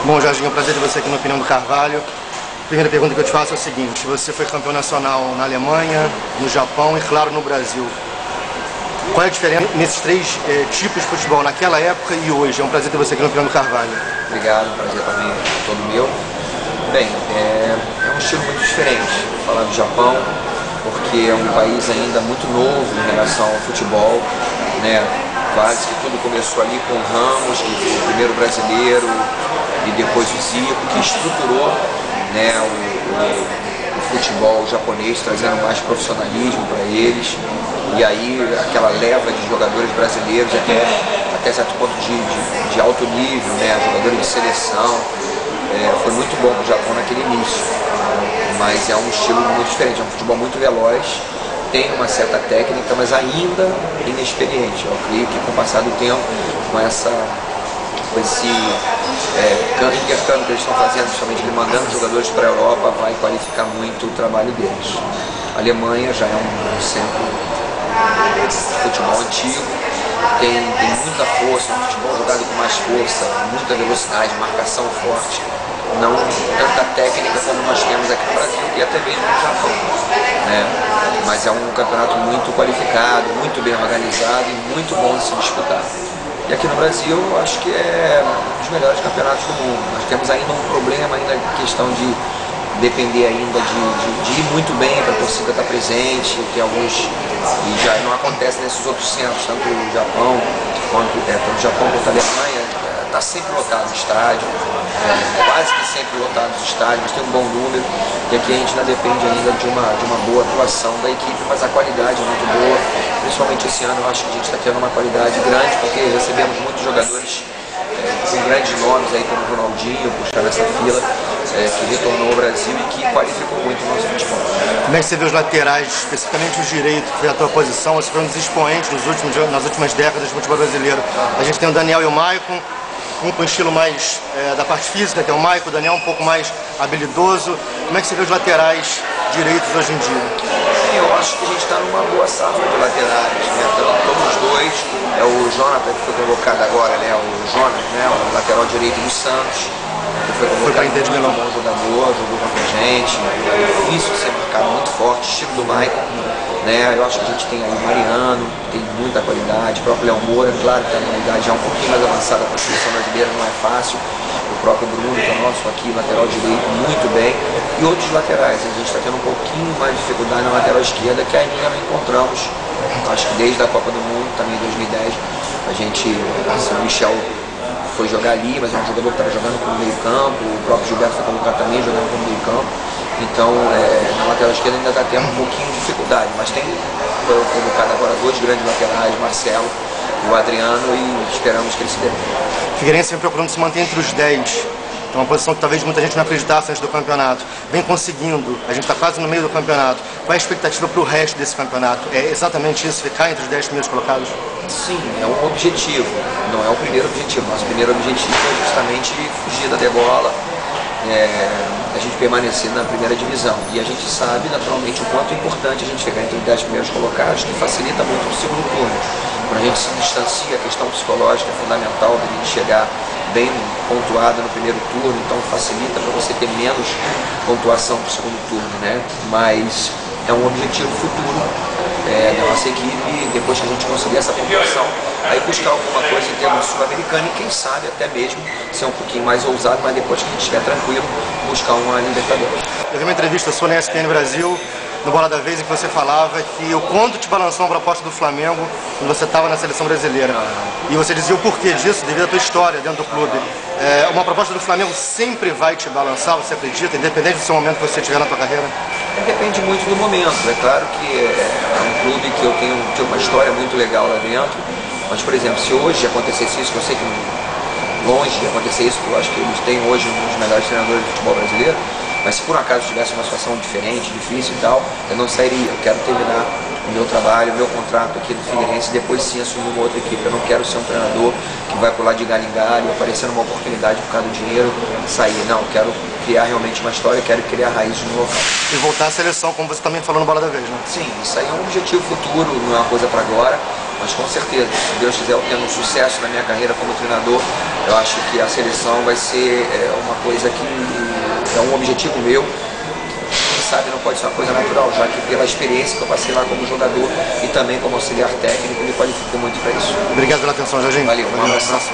Bom, Jorginho, é um prazer ter você aqui no Opinião do Carvalho. A primeira pergunta que eu te faço é a seguinte: você foi campeão nacional na Alemanha, no Japão e, claro, no Brasil. Qual é a diferença nesses três tipos de futebol, naquela época e hoje? É um prazer ter você aqui no Opinião do Carvalho. Obrigado, prazer também todo meu. Bem, é um estilo muito diferente. Falar do Japão, porque é um país ainda muito novo em relação ao futebol, né? Quase que tudo começou ali com o Ramos, que foi o primeiro brasileiro, e depois o Zico, que estruturou, né, o futebol japonês, trazendo mais profissionalismo para eles. E aí aquela leva de jogadores brasileiros até certo ponto de alto nível, né, jogadores de seleção. Foi muito bom para o Japão naquele início, mas é um estilo muito diferente, é um futebol muito veloz, tem uma certa técnica, mas ainda inexperiente. Eu creio que com o passar do tempo, com esse intercâmbio que eles estão fazendo, principalmente mandando jogadores para a Europa, vai qualificar muito o trabalho deles. A Alemanha já é um centro de futebol antigo, tem muita força, um futebol jogado com mais força, muita velocidade, marcação forte, não tanta técnica como nós temos aqui no Brasil e até mesmo no Japão, né? Mas é um campeonato muito qualificado, muito bem organizado e muito bom de se disputar. E aqui no Brasil, eu acho que é um dos melhores campeonatos do mundo. Nós temos ainda um problema, ainda a questão de depender ainda de ir muito bem para a torcida estar presente, tem alguns, e já não acontece nesses outros centros, tanto no Japão quanto a Alemanha, está sempre lotado o estádio, quase que sempre lotado os estádios, mas tem um bom número, e aqui a gente ainda depende ainda de uma boa atuação da equipe, mas a qualidade é muito boa, principalmente esse ano eu acho que a gente está tendo uma qualidade grande, porque recebemos muitos jogadores com grandes nomes aí como o Ronaldinho, puxar nessa fila, que retornou ao Brasil e que qualificou muito o nosso futebol. Como é que você vê os laterais, especificamente os direitos, que foi a tua posição? Você foi um dos expoentes nas últimas décadas do futebol brasileiro. A gente tem o Daniel e o Maicon, um com estilo mais da parte física, que é o Maicon, o Daniel um pouco mais habilidoso. Como é que você vê os laterais direitos hoje em dia? Eu acho que a gente está numa boa safra de laterais, né? Todos os dois, o Jonathan que foi convocado agora, né? O Jonas, né? O lateral direito do Santos, que foi convocado, muito bom jogador, jogou com a gente, é difícil de ser marcado, muito forte, estilo do Maicon, né? Eu acho que a gente tem aí o Mariano, tem muita qualidade, o próprio Léo Moura, claro que tem uma idade já um pouquinho mais avançada para a seleção brasileira, não é fácil. O próprio Bruno, que é nosso aqui, lateral direito, muito bem. E outros laterais, a gente está tendo um pouquinho mais de dificuldade na lateral esquerda, que ainda não encontramos. Acho que desde a Copa do Mundo, também em 2010, a gente, o Michel foi jogar ali, mas é um jogador que estava jogando como meio campo, o próprio Gilberto foi colocado também jogando como meio campo. Então, na lateral esquerda ainda está tendo um pouquinho de dificuldade, mas foi colocado agora dois grandes laterais, Marcelo e o Adriano, e esperamos que ele se dê bem. Figueirense vem procurando se manter entre os 10. É uma posição que talvez muita gente não acreditasse antes do campeonato. Vem conseguindo, a gente está quase no meio do campeonato. Qual é a expectativa para o resto desse campeonato? É exatamente isso, ficar entre os 10 primeiros colocados? Sim, é um objetivo, não é o primeiro objetivo. Nosso primeiro objetivo é justamente fugir da degola, a gente permanecer na primeira divisão. E a gente sabe, naturalmente, o quanto é importante a gente ficar entre os 10 primeiros colocados, que facilita muito o segundo turno. Quando a gente se distancia, a questão psicológica é fundamental da gente chegar bem pontuado no primeiro turno, então facilita para você ter menos pontuação para o segundo turno, né? Mas é um objetivo futuro da nossa equipe, depois que a gente conseguir essa pontuação, aí buscar alguma coisa em termos sul-americano e quem sabe até mesmo ser um pouquinho mais ousado, mas depois que a gente estiver tranquilo, buscar uma Libertadores. Eu vi uma entrevista sua na ESPN Brasil, no Bola da Vez, em que você falava que o quanto te balançou uma proposta do Flamengo quando você estava na seleção brasileira. E você dizia o porquê disso, devido à tua história dentro do clube. Uma proposta do Flamengo sempre vai te balançar, você acredita, independente do seu momento que você tiver na tua carreira? Depende muito do momento. É claro que é um clube que eu tenho uma história muito legal lá dentro, mas, por exemplo, se hoje acontecesse isso, que eu sei que longe de acontecer isso, porque eu acho que eles têm hoje um dos melhores treinadores de futebol brasileiro, mas se por acaso tivesse uma situação diferente, difícil e tal, eu não sairia. Eu quero terminar o meu trabalho, o meu contrato aqui no Figueirense e depois sim assumir uma outra equipe. Eu não quero ser um treinador que vai pular de galho em galho, aparecendo uma oportunidade por causa do dinheiro, sair. Não, eu quero criar realmente uma história, quero criar raízes no local. E voltar à seleção, como você também falou no Bola da Vez, né? Sim, isso aí é um objetivo futuro, não é uma coisa para agora. Mas com certeza, se Deus quiser, eu tendo um sucesso na minha carreira como treinador, eu acho que a seleção vai ser uma coisa que é um objetivo meu. Quem sabe não pode ser uma coisa natural, já que pela experiência que eu passei lá como jogador e também como auxiliar técnico, me qualificou muito para isso. Obrigado pela atenção, Jorginho. Valeu, um abraço.